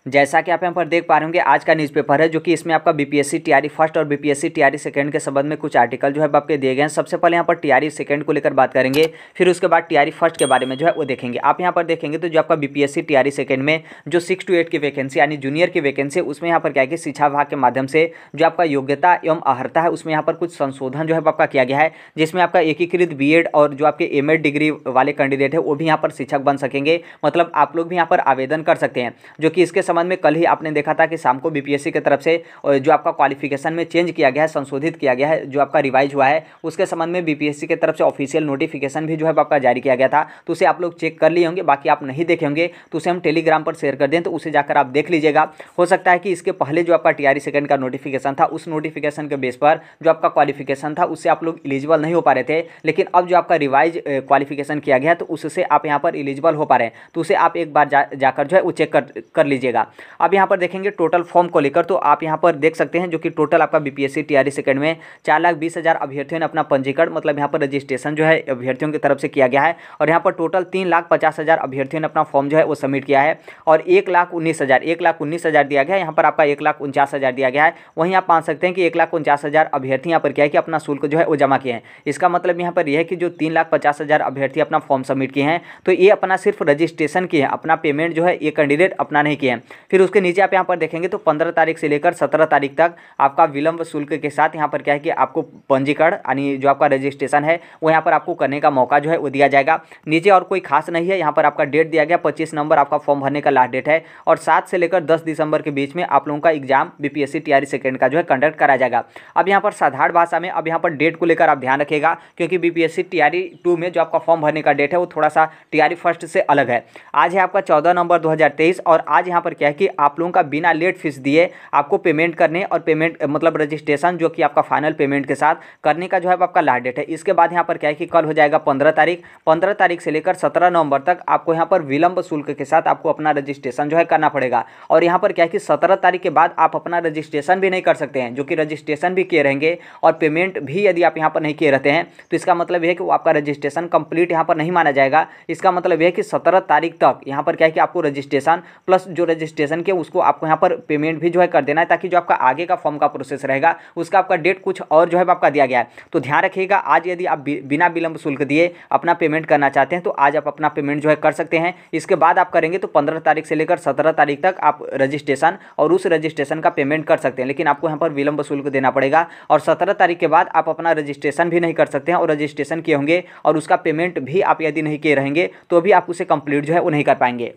जैसा कि आप यहाँ पर देख पा रहे होंगे, आज का न्यूज़पेपर है जो कि इसमें आपका बीपीएससी टीआरई फर्स्ट और बीपीएससी टीआरई सेकंड के संबंध में कुछ आर्टिकल जो है आपके दिए गए हैं। सबसे पहले यहाँ पर टीआरई सेकंड को लेकर बात करेंगे, फिर उसके बाद टीआरई फर्स्ट के बारे में जो है वो देखेंगे। आप यहाँ पर देखेंगे तो जो आपका बीपीएससी टीआरई सेकंड में जो 6 to 8 की वैकेंसी यानी जूनियर की वैकेंसी है, उसमें यहाँ पर क्या है कि शिक्षा विभाग के माध्यम से जो आपका योग्यता एवं अर्हता है उसमें यहाँ पर कुछ संशोधन जो है आपका किया गया है, जिसमें आपका एकीकृत बीएड और जो आपके एमएड डिग्री वाले कैंडिडेट है वो भी यहाँ पर शिक्षक बन सकेंगे। मतलब आप लोग भी यहाँ पर आवेदन कर सकते हैं, जो कि इसके संबंध में कल ही आपने देखा था कि शाम को बीपीएससी की तरफ से जो आपका क्वालिफिकेशन में चेंज किया गया है, संशोधित किया गया है, जो आपका रिवाइज हुआ है, उसके संबंध में बीपीएससी की तरफ से ऑफिशियल नोटिफिकेशन भी जो है आपका जारी किया गया था। तो उसे आप लोग चेक कर लिए होंगे, बाकी आप नहीं देखे होंगे तो उसे हम टेलीग्राम पर शेयर कर दें, तो उसे जाकर आप देख लीजिएगा। हो सकता है कि इसके पहले जो आपका टीआरई सेकंड का नोटिफिकेशन था, उस नोटिफिकेशन के बेस पर जो आपका क्वालिफिकेशन था उससे आप लोग एलिजिबल नहीं हो पा रहे थे, लेकिन अब जो आपका रिवाइज क्वालिफिकेशन किया गया है तो उससे आप यहाँ पर एलिजिबल हो पा रहे हैं। तो उसे आप एक बार जाकर जो है वो चेक कर लीजिएगा। अब यहाँ पर देखेंगे टोटल फॉर्म को लेकर, तो आप यहाँ पर देख सकते हैं जो कि टोटल आपका बीपीएससी टीआरई सेकंड में 4,20,000 अभ्यर्थियों ने अपना पंजीकरण मतलब यहाँ पर रजिस्ट्रेशन जो है अभ्यर्थियों की तरफ से किया गया है। और यहाँ पर टोटल 3,50,000 अभ्यर्थियों ने अपना फॉर्म जो है वो सबमिट किया है। और 1,19,000 दिया गया है, यहाँ पर आपका 1,49,000 दिया गया है। वहीं आप मान सकते हैं कि 1,49,000 अभ्यर्थी यहाँ पर क्या है कि अपना शुल्क जो है वो जमा किए हैं। इसका मतलब यहाँ पर यह है कि जो 3,50,000 अभ्यर्थी अपना फॉर्म सबमिट किए हैं तो ये अपना सिर्फ रजिस्ट्रेशन किए हैं, अपना पेमेंट जो है ये कैंडिडेट अपना नहीं किए हैं। फिर उसके नीचे आप यहाँ पर देखेंगे तो 15 तारीख से लेकर 17 तारीख तक आपका विलंब शुल्क के साथ यहाँ पर क्या है कि आपको पंजीकरण यानी जो आपका रजिस्ट्रेशन है वो यहाँ पर आपको करने का मौका जो है वो दिया जाएगा। नीचे और कोई खास नहीं है, यहाँ पर आपका डेट दिया गया 25 नवंबर आपका फॉर्म भरने का लास्ट डेट है। और 7 से लेकर 10 दिसंबर के बीच में आप लोगों का एग्जाम बीपीएससी टीआरई सेकंड का जो है कंडक्ट कराया जाएगा। अब यहाँ पर साधारण भाषा में अब यहाँ पर डेट को लेकर आप ध्यान रखिएगा, क्योंकि बीपीएससी टीआरई 2 में जो आपका फॉर्म भरने का डेट है वो थोड़ा सा टीआरई फर्स्ट से अलग है। आज है आपका 14 नवंबर 2023 और आज यहाँ पर क्या है कि आप लोगों का बिना लेट फीस दिए आपको पेमेंट करने और पेमेंट मतलब रजिस्ट्रेशन जो कि आपका फाइनल पेमेंट के साथ करने का जो है आपका लास्ट डेट है। इसके बाद यहाँ पर क्या है कि कल हो जाएगा 15 तारीख से लेकर 17 नवंबर तक आपको यहाँ पर विलंब शुल्क के साथ आपको अपना रजिस्ट्रेशन जो है करना पड़ेगा। और यहाँ पर क्या है कि 17 तारीख के बाद आप अपना रजिस्ट्रेशन भी नहीं कर सकते हैं, जो कि रजिस्ट्रेशन भी किए रहेंगे और पेमेंट भी यदि आप यहाँ पर नहीं किए रहते हैं तो इसका मतलब यह है कि वो आपका रजिस्ट्रेशन कंप्लीट यहाँ पर नहीं माना जाएगा। इसका मतलब यह है कि 17 तारीख तक यहाँ पर क्या है कि आपको रजिस्ट्रेशन प्लस जो रजिस्ट्रेशन किया उसको आपको यहाँ पर पेमेंट भी जो है कर देना है, ताकि जो आपका आगे का फॉर्म का प्रोसेस रहेगा उसका आपका डेट कुछ और जो है आपका दिया गया है। तो ध्यान रखिएगा, आज यदि आप बिना विलंब शुल्क दिए अपना पेमेंट करना चाहते हैं तो आज आप अपना पेमेंट जो है कर सकते हैं। इसके बाद आप करेंगे तो 15 तारीख से लेकर 17 तारीख तक आप रजिस्ट्रेशन और उस रजिस्ट्रेशन का पेमेंट कर सकते हैं, लेकिन आपको यहाँ पर विलंब शुल्क देना पड़ेगा। और 17 तारीख के बाद आप अपना रजिस्ट्रेशन भी नहीं कर सकते हैं, और रजिस्ट्रेशन किए होंगे और उसका पेमेंट भी आप यदि नहीं किए रहेंगे तो भी आप उसे कंप्लीट जो है वो नहीं कर पाएंगे।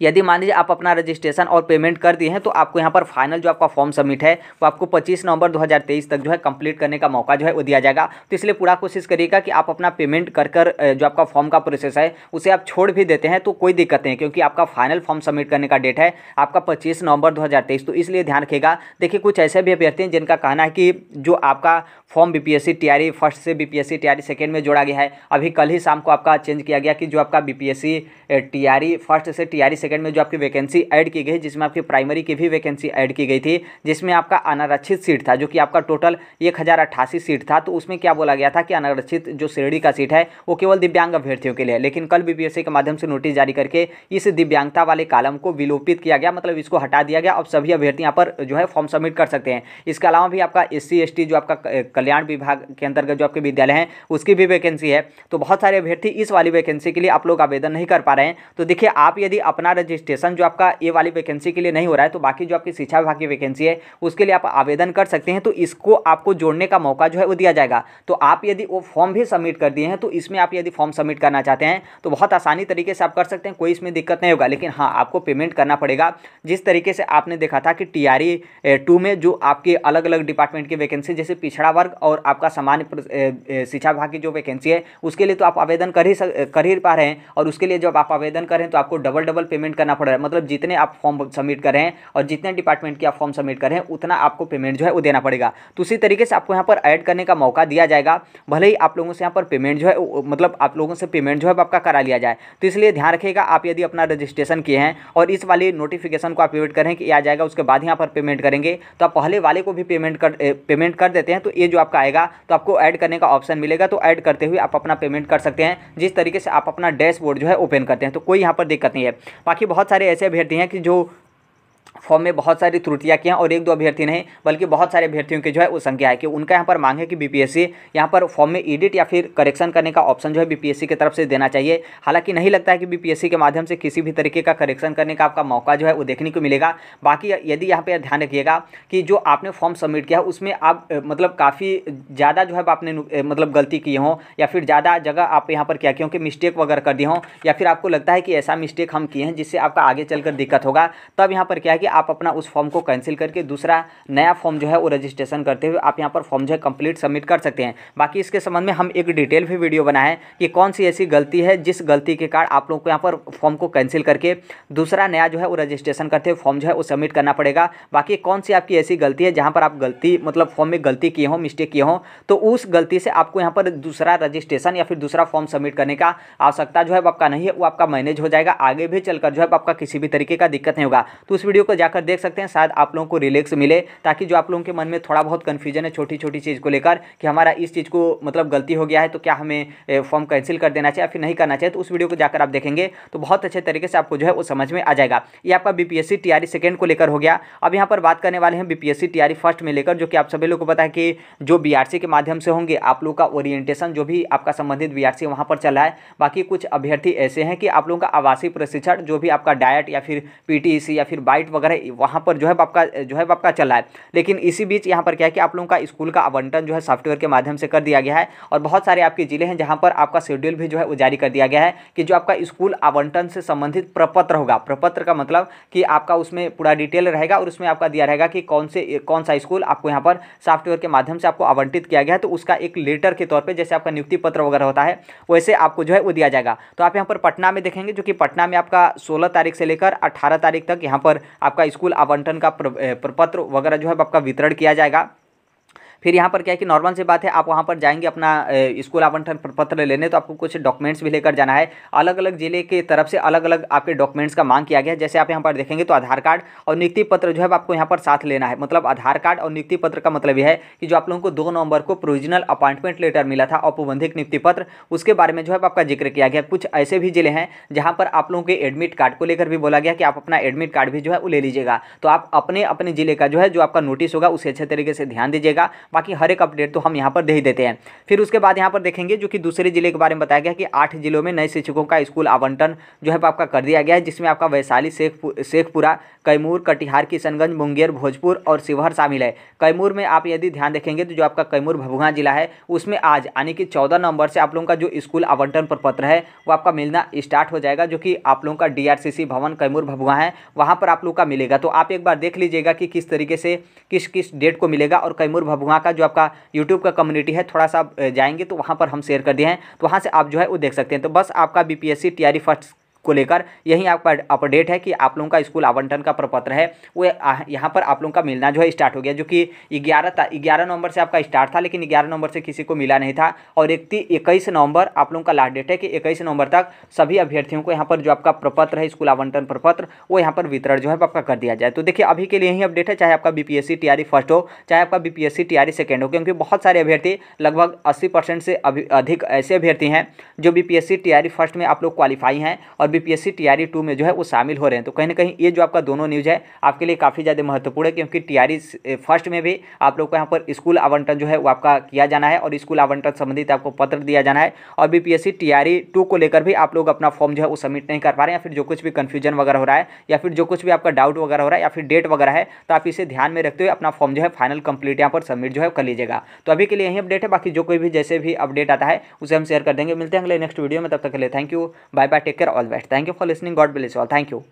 यदि मान लीजिए आप अपना रजिस्ट्रेशन और पेमेंट कर दिए हैं तो आपको यहाँ पर फाइनल जो आपका फॉर्म सबमिट है वो आपको 25 नवंबर 2023 तक जो है कंप्लीट करने का मौका जो है वो दिया जाएगा। तो इसलिए पूरा कोशिश करिएगा कि आप अपना पेमेंट कर जो आपका फॉर्म का प्रोसेस है उसे आप छोड़ भी देते हैं तो कोई दिक्कत नहीं, क्योंकि आपका फाइनल फॉर्म सबमिट करने का डेट है आपका 25 नवंबर 2023। तो इसलिए ध्यान रखिएगा। देखिए, कुछ ऐसे भी अभ्यर्थी हैं जिनका कहना है कि जो आपका फॉर्म बीपीएससी टीआरई फर्स्ट से बीपीएससी टीआरई सेकंड में जोड़ा गया है, अभी कल ही शाम को आपका चेंज किया गया कि जो आपका बीपीएससी टीआरई फर्स्ट से टीआरई सेकंड में जो आपकी वैकेंसी ऐड की गई, जिसमें आपकी प्राइमरी की भी वैकेंसी ऐड की गई थी, जिसमें आपका अनारक्षित सीट था जो कि आपका टोटल 1088 सीट था। तो उसमें क्या बोला गया था कि अनारक्षित जो श्रेणी का सीट है वो केवल दिव्यांग अभ्यर्थियों के लिए है, लेकिन कल बीपीएससी के माध्यम से नोटिस जारी करके इस दिव्यांगता वाले कॉलम को विलोपित किया गया, मतलब इसको हटा दिया गया। अब सभी अभ्यर्थी यहाँ पर जो है फॉर्म सबमिट कर सकते हैं। इसके अलावा भी आपका SC ST जो आपका कल्याण विभाग के अंतर्गत जो आपके विद्यालय हैं उसकी भी वैकेंसी है। तो बहुत सारे अभ्यर्थी इस वाली वैकेंसी के लिए आप लोग आवेदन नहीं कर पा रहे हैं। तो देखिए, आप यदि अपना रजिस्ट्रेशन जो आपका ये वाली वैकेंसी के लिए नहीं हो रहा है तो बाकी जो आपकी शिक्षा विभाग की वैकेंसी है उसके लिए आप आवेदन कर सकते हैं। तो इसको आपको जोड़ने का मौका जो है वो दिया जाएगा। तो आप यदि वो फॉर्म भी सबमिट कर दिए हैं तो इसमें आप यदि फॉर्म सबमिट करना चाहते हैं तो बहुत आसानी तरीके से आप कर सकते हैं, कोई इसमें दिक्कत नहीं होगा। लेकिन हाँ, आपको पेमेंट करना पड़ेगा। जिस तरीके से आपने देखा था कि टीआरई 2 में जो आपके अलग अलग डिपार्टमेंट की वैकेंसी जैसे पिछड़ा वर्ग और आपका सामान्य शिक्षा विभाग की जो वैकेंसी है उसके लिए तो आप आवेदन कर ही पा रहे हैं, और उसके लिए जब आप आवेदन कर रहे हैं तो आपको डबल पेमेंट करना पड़ रहा है। मतलब जितने आप फॉर्म सबमिट कर रहे हैं और जितने डिपार्टमेंट की आप फॉर्म सबमिट कर रहे हैं उतना आपको पेमेंट जो है वो देना पड़ेगा। तो उसी तरीके से आपको यहाँ पर ऐड करने का मौका दिया जाएगा, भले ही आप लोगों से यहाँ पर पेमेंट जो है मतलब आप लोगों से पेमेंट जो है आपका करा लिया जाए। तो इसलिए ध्यान रखिएगा, आप यदि अपना रजिस्ट्रेशन किए हैं और इस वाली नोटिफिकेशन को आप वेट करें कि आ जाएगा उसके बाद यहाँ पर पेमेंट करेंगे, तो आप पहले वाले को भी पेमेंट कर देते हैं तो ये जो आपका आएगा तो आपको ऐड करने का ऑप्शन मिलेगा। तो ऐड करते हुए आप अपना पेमेंट कर सकते हैं, जिस तरीके से आप अपना डैशबोर्ड जो है ओपन करते हैं, तो कोई यहाँ पर दिक्कत नहीं है। बाकी बहुत सारे ऐसे अभ्यर्थी हैं कि जो फॉर्म में बहुत सारी त्रुटियां की हैं और एक दो अभ्यर्थी नहीं बल्कि बहुत सारे अभ्यर्थियों की जो है वो संख्या है कि उनका यहाँ पर मांग है कि बीपीएससी यहाँ पर फॉर्म में एडिट या फिर करेक्शन करने का ऑप्शन जो है बीपीएससी की तरफ से देना चाहिए। हालांकि नहीं लगता है कि बीपीएससी के माध्यम से किसी भी तरीके का करेक्शन करने का आपका मौका जो है वो देखने को मिलेगा। बाकी यदि यहाँ पर ध्यान रखिएगा कि जो आपने फॉर्म सबमिट किया उसमें आप मतलब काफ़ी ज़्यादा जो है आपने मतलब गलती की हो या फिर ज़्यादा जगह आप यहाँ पर क्या किए हो कि मिस्टेक वगैरह कर दिए हो या फिर आपको लगता है कि ऐसा मिस्टेक हम किए हैं जिससे आपका आगे चलकर दिक्कत होगा, तब यहाँ पर क्या है कि आप अपना उस फॉर्म को कैंसिल करके दूसरा नया फॉर्म जो है वो रजिस्ट्रेशन करते हुए आप यहाँ पर फॉर्म जो है कंप्लीट सबमिट कर सकते हैं। बाकी इसके संबंध में हम एक डिटेल भी वीडियो बनाए कि कौन सी ऐसी गलती है जिस गलती के कारण आप लोगों को यहाँ पर फॉर्म को कैंसिल करके दूसरा नया जो है वो रजिस्ट्रेशन करते हुए फॉर्म जो है वो सबमिट करना पड़ेगा। बाकी कौन सी आपकी ऐसी गलती है जहाँ पर आप गलती मतलब फॉर्म में गलती किए हो, मिस्टेक किए हो, तो उस गलती से आपको यहाँ पर दूसरा रजिस्ट्रेशन या फिर दूसरा फॉर्म सबमिट करने का आवश्यकता जो है आपका नहीं है, वो आपका मैनेज हो जाएगा। आगे भी चलकर जो है आपका किसी भी तरीके का दिक्कत नहीं होगा। तो उस वीडियो को जाकर देख सकते हैं, शायद आप लोगों को रिलैक्स मिले, ताकि जो आप लोगों के मन में थोड़ा बहुत कन्फ्यूजन है छोटी छोटी चीज़ को लेकर कि हमारा इस चीज़ को मतलब गलती हो गया है तो क्या हमें फॉर्म कैंसिल कर देना चाहिए या फिर नहीं करना चाहिए, तो उस वीडियो को जाकर आप देखेंगे तो बहुत अच्छे तरीके से आपको जो है वो समझ में आ जाएगा। ये आपका बीपीएससी टीआरई सेकेंड को लेकर हो गया। अब यहाँ पर बात करने वाले हैं बीपीएससी टीआरई फर्स्ट में लेकर, जो कि आप सभी लोग को पता है कि जो बीआरसी के माध्यम से होंगे आप लोग का ओरिएंटेशन जो भी आपका संबंधित बीआरसी वहाँ पर चल रहा है। बाकी कुछ अभ्यर्थी ऐसे हैं कि आप लोगों का आवासीय प्रशिक्षण जो भी आपका डाइट या फिर पीटीईसी या फिर बाइट वगैरह वहाँ पर जो है आपका चल रहा है। लेकिन इसी बीच यहाँ पर क्या है कि आप लोगों का स्कूल का आवंटन जो है सॉफ्टवेयर के माध्यम से कर दिया गया है और बहुत सारे आपके जिले हैं जहाँ पर आपका शेड्यूल भी जो है वो जारी कर दिया गया है कि जो आपका स्कूल आवंटन से संबंधित प्रपत्र होगा। प्रपत्र का मतलब कि आपका उसमें पूरा डिटेल रहेगा और उसमें आपका दिया रहेगा कि कौन सा स्कूल आपको यहाँ पर सॉफ्टवेयर के माध्यम से आपको आवंटित किया गया है, तो उसका एक लेटर के तौर पे जैसे आपका नियुक्ति पत्र वगैरह होता है वैसे आपको जो है वो दिया जाएगा। तो आप यहाँ पर पटना में देखेंगे, जो कि पटना में आपका 16 तारीख से लेकर 18 तारीख तक यहाँ पर आपका स्कूल आवंटन का प्रपत्र वगैरह जो है आपका वितरण किया जाएगा। फिर यहाँ पर क्या है कि नॉर्मल सी बात है, आप वहाँ पर जाएंगे अपना स्कूल आवंटन पत्र लेने, तो आपको कुछ डॉक्यूमेंट्स भी लेकर जाना है। अलग अलग जिले के तरफ से अलग अलग आपके डॉक्यूमेंट्स का मांग किया गया है। जैसे आप यहाँ पर देखेंगे तो आधार कार्ड और नियुक्ति पत्र जो है आपको यहाँ पर साथ लेना है। मतलब आधार कार्ड और नियुक्ति पत्र का मतलब यह है कि जो आप लोगों को 2 नवंबर को प्रोविजनल अपॉइंटमेंट लेटर मिला था औपबंधिक नियुक्ति पत्र, उसके बारे में जो है आपका जिक्र किया गया। कुछ ऐसे भी जिले हैं जहाँ पर आप लोगों के एडमिट कार्ड को लेकर भी बोला गया कि आप अपना एडमिट कार्ड भी जो है वो ले लीजिएगा। तो आप अपने अपने जिले का जो है जो आपका नोटिस होगा उसे अच्छे तरीके से ध्यान दीजिएगा। बाकी हर एक अपडेट तो हम यहाँ पर दे ही देते हैं। फिर उसके बाद यहाँ पर देखेंगे जो कि दूसरे जिले के बारे में बताया गया कि 8 जिलों में नए शिक्षकों का स्कूल आवंटन जो है आपका कर दिया गया है, जिसमें आपका वैशाली, शेखपुरा, कैमूर, कटिहार, किशनगंज, मुंगेर, भोजपुर और शिवहर शामिल है। कैमूर में आप यदि ध्यान देखेंगे तो जो आपका कैमूर भभुआ जिला है उसमें आज यानी कि 14 नवंबर से आप लोगों का जो स्कूल आवंटन प्रपत्र है वो आपका मिलना स्टार्ट हो जाएगा, जो कि आप लोगों का डीआरसीसी भवन कैमूर भभुआ है वहाँ पर आप लोग का मिलेगा। तो आप एक बार देख लीजिएगा कि किस तरीके से किस डेट को मिलेगा। और कैमूर भभुआ का जो आपका यूट्यूब का कम्युनिटी है थोड़ा सा जाएंगे तो वहाँ पर हम शेयर कर दिए हैं, तो वहाँ से आप जो है वो देख सकते हैं। तो बस आपका बीपीएससी टीआरई फर्स्ट को लेकर यही आपका अपडेट है कि आप लोगों का स्कूल आवंटन का प्रपत्र है वो यहाँ पर आप लोगों का मिलना जो है स्टार्ट हो गया, जो कि 11 नवंबर से आपका स्टार्ट था, लेकिन 11 नवंबर से किसी को मिला नहीं था। और 21 नवंबर आप लोगों का लास्ट डेट है कि 21 नवंबर तक सभी अभ्यर्थियों को यहाँ पर जो आपका प्रपत्र है स्कूल आवंटन प्रपत्र वो यहाँ पर वितरण जो है आपका कर दिया जाए। तो देखिए अभी के लिए यही अपडेट है, चाहे आपका बीपीएससी टीआरई फर्स्ट हो चाहे आपका बीपीएससी टीआरई सेकेंड हो, क्योंकि बहुत सारे अभ्यर्थी लगभग 80% से अधिक ऐसे अभ्यर्थी हैं जो बीपीएससी टीआरई फर्स्ट में आप लोग क्वालिफाई हैं और बीपीएससी टीआरई 2 में जो है वो शामिल हो रहे हैं। तो कहीं ना कहीं ये जो आपका दोनों न्यूज़ है आपके लिए काफ़ी ज़्यादा महत्वपूर्ण है, क्योंकि टीआरई फर्स्ट में भी आप लोग को यहाँ पर स्कूल आवंटन जो है वो आपका किया जाना है और स्कूल आवंटन संबंधित आपको पत्र दिया जाना है। और बीपीएससी टीआरई 2 को लेकर भी आप लोग अपना फॉर्म जो है वो सबमिट नहीं कर पा रहे हैं, या फिर जो कुछ भी कन्फ्यूजन वगैरह हो रहा है या फिर जो कुछ भी आपका डाउट वगैरह हो रहा है या फिर डेट वगैरह है, तो आप इसे ध्यान में रखते हुए अपना फॉर्म जो है फाइनल कंप्लीट यहाँ पर सबमिट जो है कर लीजिएगा। तो अभी के लिए यही अपडेट है, बाकी जो कोई भी जैसे भी अपडेट आता है उसे हम शेयर कर देंगे। मिलते हैं अगले नेक्स्ट वीडियो में, तब तक के लिए thank you, bye bye, take care, all best, thank you for listening, God bless you all, thank you.